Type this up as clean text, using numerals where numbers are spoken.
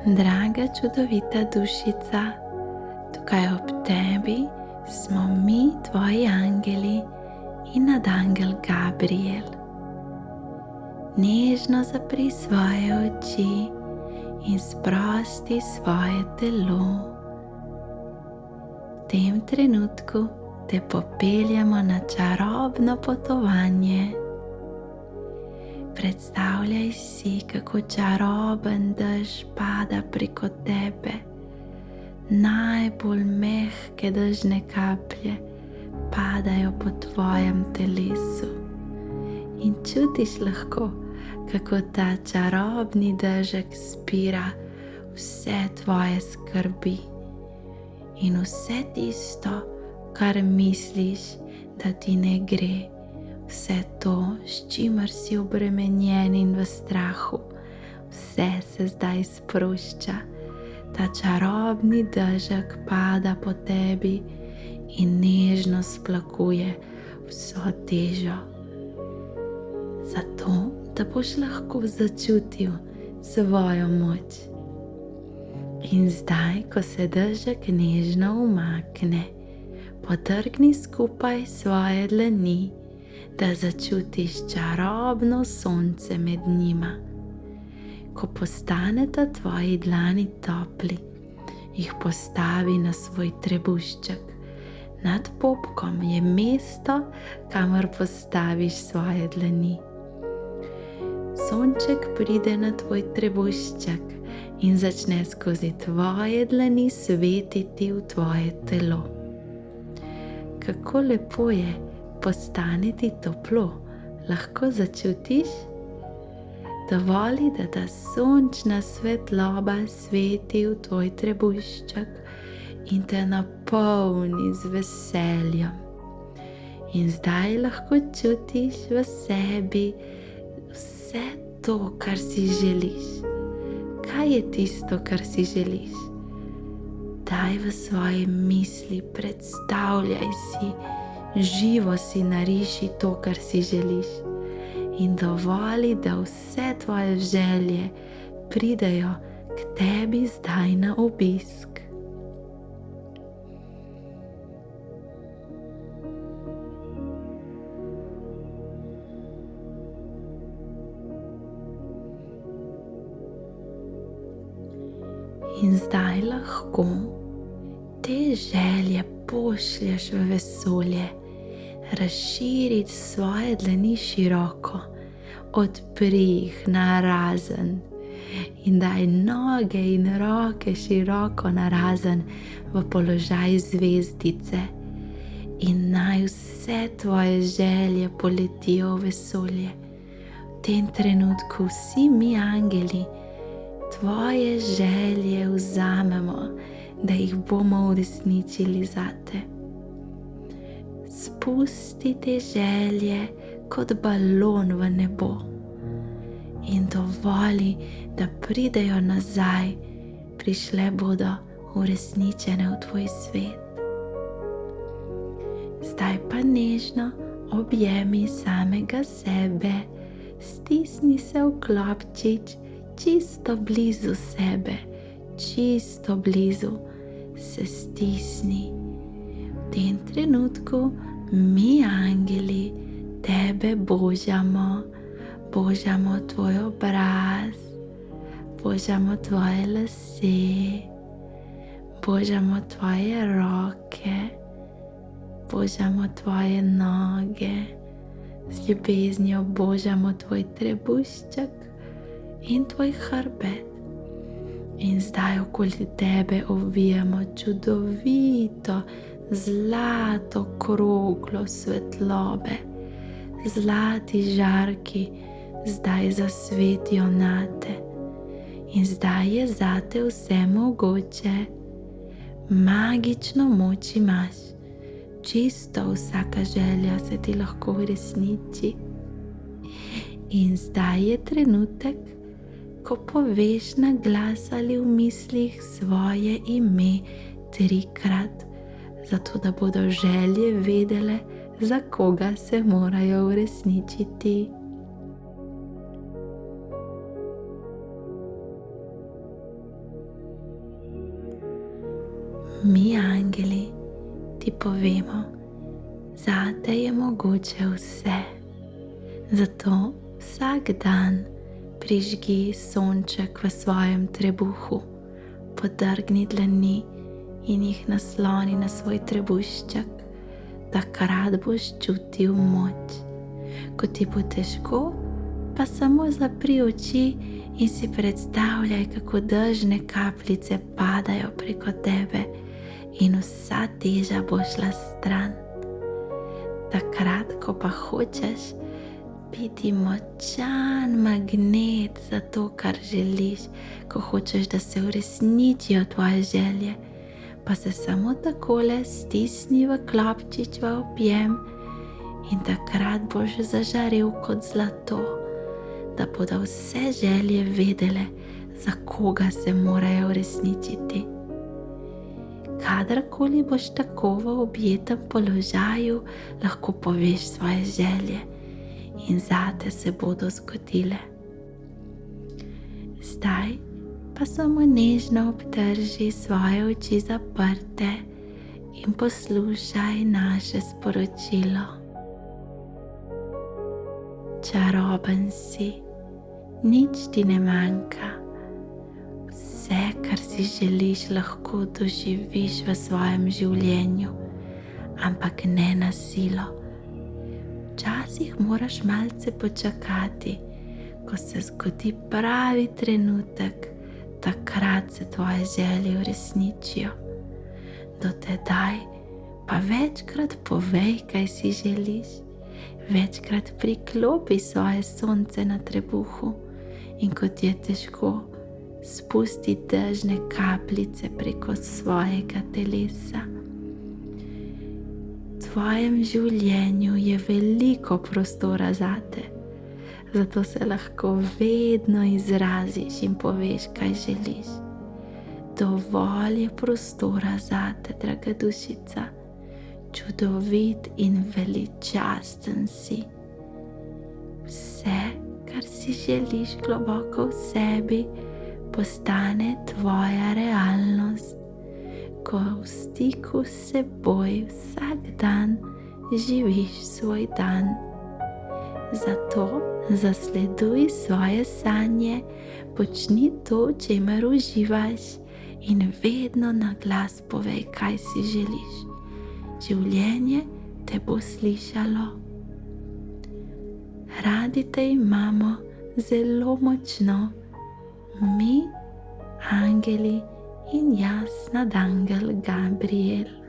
Draga čudovita dušica, tukaj ob tebi smo mi, tvoji angeli in nadangel Gabriel. Nežno zapri svoje oči in sprosti svoje telo. V tem trenutku te popeljamo na čarobno potovanje. Predstavljaj si, kako čaroben dež pada preko tebe. Najbolj mehke dežne kaplje padajo po tvojem telesu. In čutiš lahko, kako ta čarobni dežek spira vse tvoje skrbi in vse tisto, kar misliš, da ti ne gre. Vse to, s čimer si obremenjen in v strahu, vse se zdaj sprošča. Ta čarobni dežek pada po tebi in nežno splakuje vso težo. Zato, da boš lahko začutil svojo moč. In zdaj, ko se dežek nežno umakne, potrgni skupaj svoje dlani, da začutiš čarobno sonce med njima. Ko postaneta tvoji dlani topli, jih postavi na svoj trebušček. Nad popkom je mesto, kamor postaviš svoje dlani. Sonček pride na tvoj trebušček in začne skozi tvoje dlani svetiti v tvoje telo. Kako lepo je postane ti toplo, lahko začutiš? Dovoli, da ta sončna svetloba sveti v tvoj trebušček in te napolni z veseljem. In zdaj lahko čutiš v sebi vse to, kar si želiš. Kaj je tisto, kar si želiš? Daj v svoje misli, predstavljaj si, živo si nariši to, kar si želiš, in dovoli, da vse tvoje želje pridejo k tebi zdaj na obisk. In zdaj lahko te želje pošlješ v vesolje. Razširi svoje dlani široko, odpri jih narazen in daj noge in roke široko narazen v položaj zvezdice. In naj vse tvoje želje poletijo v vesolje. V tem trenutku vsi mi angeli tvoje želje vzamemo, da jih bomo uresničili zate. Spusti te želje kot balon v nebo in dovoli, da pridejo nazaj, prišle bodo uresničene v tvoj svet. Zdaj pa nežno objemi samega sebe, stisni se v klobčič čisto blizu sebe, čisto blizu se stisni. V tem trenutku mi angeli tebe božamo, božamo tvoj obraz, božamo tvoje lase, božamo tvoje roke, božamo tvoje noge, z ljubeznijo božamo tvoj trebušček in tvoj hrbet. In zdaj okoli tebe ovijemo čudovito, zlato kroglo svetlobe. Zlati žarki zdaj zasvetijo nate. In zdaj je zate vse mogoče. Magično moč imaš. Čisto vsaka želja se ti lahko uresniči. In zdaj je trenutek, ko poveš na glas ali v mislih svoje ime 3-krat, zato da bodo želje vedele, za koga se morajo uresničiti. Mi angeli ti povemo, zate je mogoče vse. Zato vsak dan prižgi sonček v svojem trebuhu, podrgni dlani in jih nasloni na svoj trebušček, takrat boš čutil moč. Ko ti bo težko, pa samo zapri oči in si predstavljaj, kako dežne kapljice padajo preko tebe in vsa teža bo šla stran. Takrat, ko pa hočeš biti močan magnet za to, kar želiš, ko hočeš, da se uresničijo tvoje želje, pa se samo takole stisni v klobčič v objem in takrat boš zažarel kot zlato, da bodo vse želje vedele, za koga se morajo uresničiti. Kadarkoli boš tako v objetem položaju, lahko poveš svoje želje in zate se bodo zgodile. Zdaj pa samo nežno obdrži svoje oči zaprte in poslušaj naše sporočilo. Čaroben si, nič ti ne manjka. Vse, kar si želiš, lahko doživiš v svojem življenju, ampak ne na silo. Včasih moraš malce počakati, ko se zgodi pravi trenutek, takrat se tvoje želje uresničijo. Do tedaj pa večkrat povej, kaj si želiš, večkrat priklopi svoje sonce na trebuhu in ko ti je težko, spusti dežne kapljice preko svojega telesa. V tvojem življenju je veliko prostora zate, zato se lahko vedno izraziš in poveš, kaj želiš. Dovolj je prostora zate, draga dušica, čudovit in veličasten si. Vse, kar si želiš globoko v sebi, postane tvoja realnost, ko v stiku s seboj vsak dan živiš svoj dan. Zato zasleduj svoje sanje, počni to, v čemer uživaš in vedno na glas povej, kaj si želiš. Življenje te bo slišalo. Radi te imamo zelo močno, mi, angeli in jaz, nadangel Gabriel.